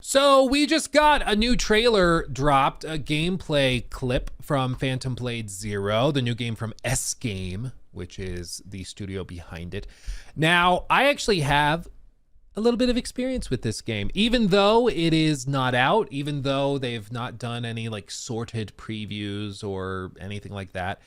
So we just got a new trailer dropped, a gameplay clip from Phantom Blade Zero, the new game from S Game, which is the studio behind it. Now, I actually have a little bit of experience with this game, even though it is not out, even though they've not done any like sorted previews or anything like that.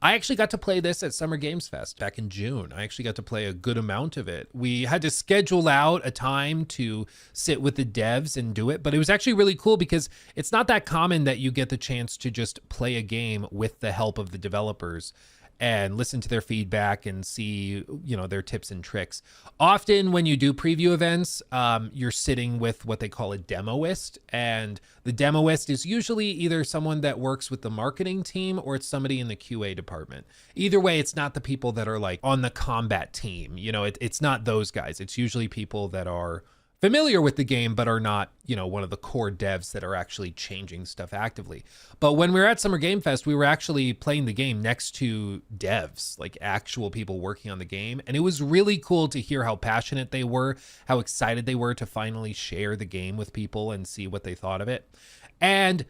I actually got to play this at Summer Games Fest back in June. I actually got to play a good amount of it. We had to schedule out a time to sit with the devs and do it, but it was actually really cool because it's not that common that you get the chance to just play a game with the help of the developers and listen to their feedback and see, you know, their tips and tricks. Often when you do preview events, you're sitting with what they call a demoist, and the demoist is usually either someone that works with the marketing team or it's somebody in the QA department. Either way, it's not the people that are like on the combat team. You know, it's not those guys. It's usually people that are familiar with the game, but are not, you know, one of the core devs that are actually changing stuff actively. But when we were at Summer Game Fest, we were actually playing the game next to devs, like actual people working on the game. And it was really cool to hear how passionate they were, how excited they were to finally share the game with people and see what they thought of it. And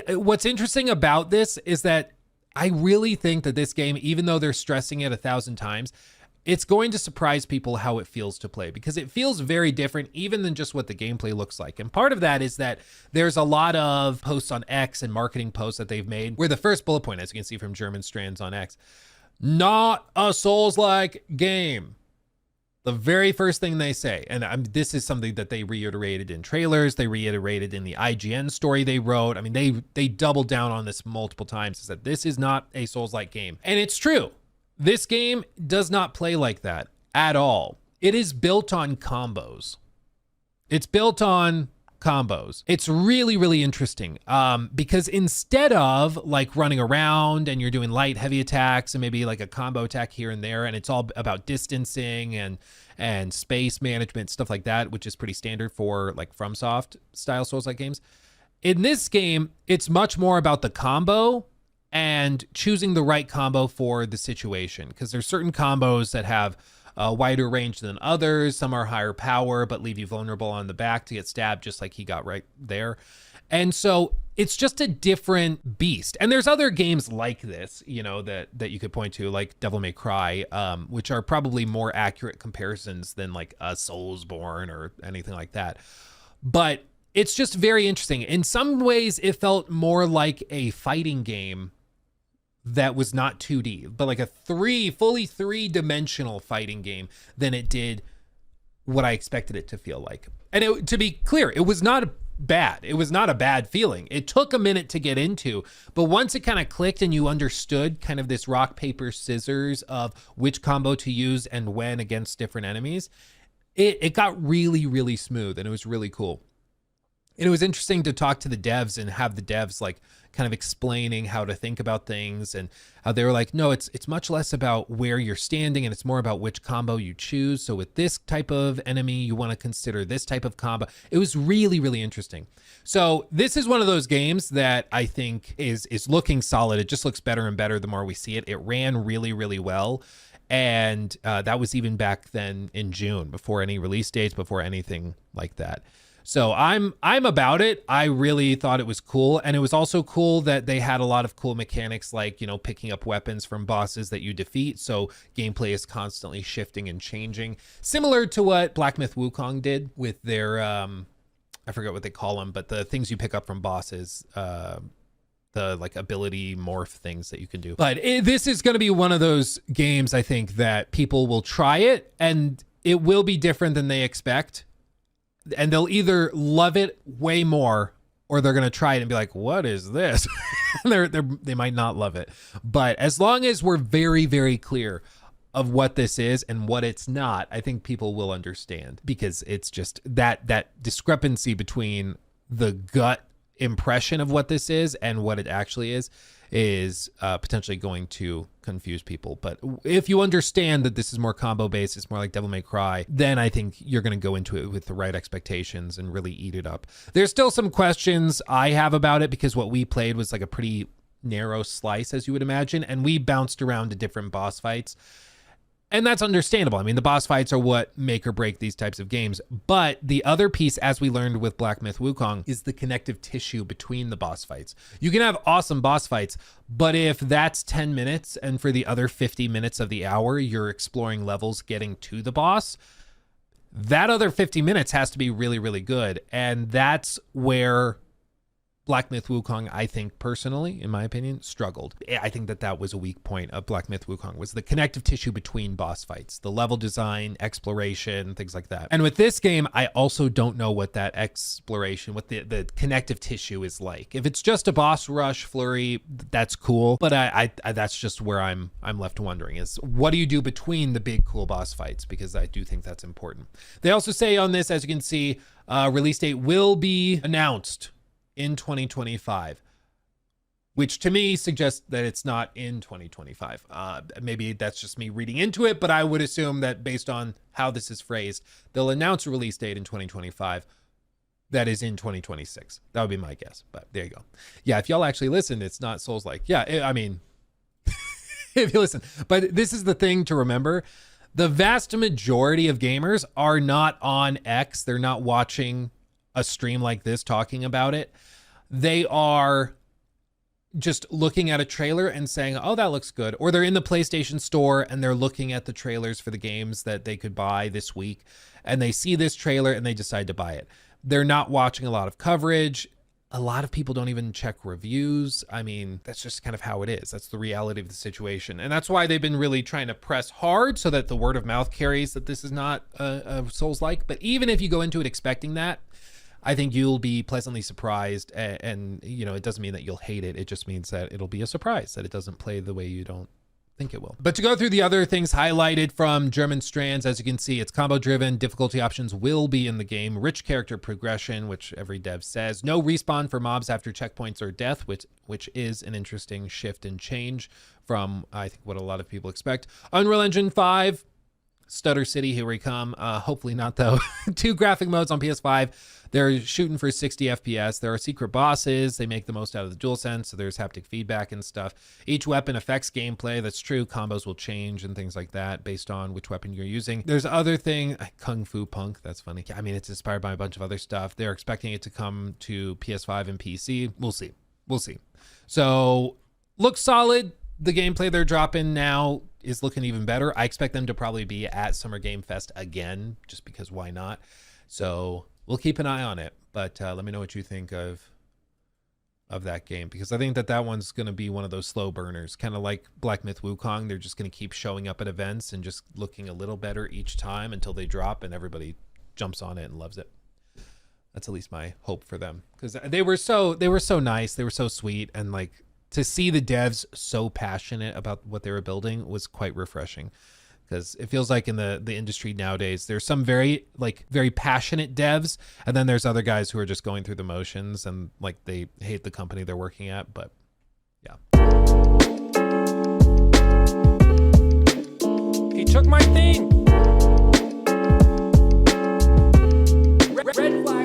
what's interesting about this is that I really think that this game, even though they're stressing it 1,000 times, it's going to surprise people how it feels to play, because it feels very different even than just what the gameplay looks like. And part of that is that there's a lot of posts on X and marketing posts that they've made where the first bullet point, as you can see from German Strands on X, not a Souls-like game. The very first thing they say, and this is something that they reiterated in trailers, they reiterated in the IGN story they wrote. I mean, they doubled down on this multiple times, is that this is not a Souls-like game. And it's true. This game does not play like that at all. It is built on combos. It's built on combos. It's really, really interesting because instead of like running around and you're doing light, heavy attacks and maybe like a combo attack here and there, and it's all about distancing and space management, stuff like that, which is pretty standard for like FromSoft style Souls-like games. In this game, it's much more about the combo and choosing the right combo for the situation, because there's certain combos that have a wider range than others. Some are higher power, but leave you vulnerable on the back to get stabbed, just like he got right there. And so it's just a different beast. And there's other games like this, you know, that you could point to, like Devil May Cry, which are probably more accurate comparisons than like a Soulsborne or anything like that. But it's just very interesting. In some ways, it felt more like a fighting game that was not 2D, but like a fully three-dimensional fighting game than it did what I expected it to feel like. And to be clear, it was not bad. It was not a bad feeling. It took a minute to get into, but once it kind of clicked and you understood kind of this rock, paper, scissors of which combo to use and when against different enemies, it got really, really smooth, and it was really cool. And it was interesting to talk to the devs and have the devs like kind of explaining how to think about things, and how they were like, no, it's much less about where you're standing and it's more about which combo you choose. So with this type of enemy, you want to consider this type of combo. It was really, really interesting. So this is one of those games that I think is looking solid. It just looks better and better the more we see it. It ran really, really well. And that was even back then in June, before any release dates, before anything like that. So I'm about it. I really thought it was cool. And it was also cool that they had a lot of cool mechanics, like, you know, picking up weapons from bosses that you defeat. So gameplay is constantly shifting and changing, similar to what Black Myth Wukong did with their, I forget what they call them, but the things you pick up from bosses, the like ability morph things that you can do. But this is going to be one of those games, I think, that people will try it and it will be different than they expect. And they'll either love it way more, or they're going to try it and be like, what is this? They might not love it. But as long as we're very, very clear of what this is and what it's not, I think people will understand, because it's just that discrepancy between the gut impression of what this is and what it actually is potentially going to confuse people. But if you understand that this is more combo based, it's more like Devil May Cry, then I think you're going to go into it with the right expectations and really eat it up. There's still some questions I have about it, because what we played was like a pretty narrow slice, as you would imagine, and we bounced around to different boss fights. And that's understandable. I mean, the boss fights are what make or break these types of games. But the other piece, as we learned with Black Myth Wukong, is the connective tissue between the boss fights. You can have awesome boss fights, but if that's 10 minutes and for the other 50 minutes of the hour, you're exploring levels getting to the boss, that other 50 minutes has to be really, really good. And that's where Black Myth Wukong, I think personally, in my opinion, struggled. I think that was a weak point of Black Myth Wukong, was the connective tissue between boss fights, the level design, exploration, things like that. And with this game, I also don't know what that exploration, what the connective tissue is like. If it's just a boss rush flurry, that's cool. But I that's just where I'm left wondering, is what do you do between the big cool boss fights? Because I do think that's important. They also say on this, as you can see, release date will be announced in 2025, which to me suggests that it's not in 2025. Maybe that's just me reading into it, but I would assume that based on how this is phrased, they'll announce a release date in 2025 that is in 2026. That would be my guess, but there you go. Yeah, if y'all actually listen, it's not Souls-like. Yeah, I mean, if you listen. But this is the thing to remember. The vast majority of gamers are not on X. They're not watching a stream like this talking about it. They are just looking at a trailer and saying, oh, that looks good. Or they're in the PlayStation store and they're looking at the trailers for the games that they could buy this week. And they see this trailer and they decide to buy it. They're not watching a lot of coverage. A lot of people don't even check reviews. I mean, that's just kind of how it is. That's the reality of the situation. And that's why they've been really trying to press hard so that the word of mouth carries that this is not a Souls-like. But even if you go into it expecting that, I think you'll be pleasantly surprised, and you know, it doesn't mean that you'll hate it. It just means that it'll be a surprise, that it doesn't play the way you don't think it will. But to go through the other things highlighted from German Strands, as you can see, it's combo driven. Difficulty options will be in the game. Rich character progression, which every dev says. No respawn for mobs after checkpoints or death, which is an interesting shift and change from, I think, what a lot of people expect. Unreal Engine 5. Stutter City, here we come. Hopefully not, though. 2 graphic modes on PS5. They're shooting for 60 FPS. There are secret bosses. They make the most out of the DualSense, so there's haptic feedback and stuff. Each weapon affects gameplay. That's true. Combos will change and things like that based on which weapon you're using. There's other thing, Kung Fu Punk. That's funny. I mean, it's inspired by a bunch of other stuff. They're expecting it to come to PS5 and PC. We'll see. We'll see. So, looks solid. The gameplay they're dropping now is looking even better. I expect them to probably be at Summer Game Fest again, just because why not? So we'll keep an eye on it. But let me know what you think of that game, because I think that one's going to be one of those slow burners, kind of like Black Myth Wukong. They're just going to keep showing up at events and just looking a little better each time until they drop and everybody jumps on it and loves it. That's at least my hope for them, because they were so nice, they were so sweet, and like, to see the devs so passionate about what they were building was quite refreshing, because it feels like in the industry nowadays, there's some very passionate devs, and then there's other guys who are just going through the motions and like they hate the company they're working at. But yeah. He took my thing. Red flag.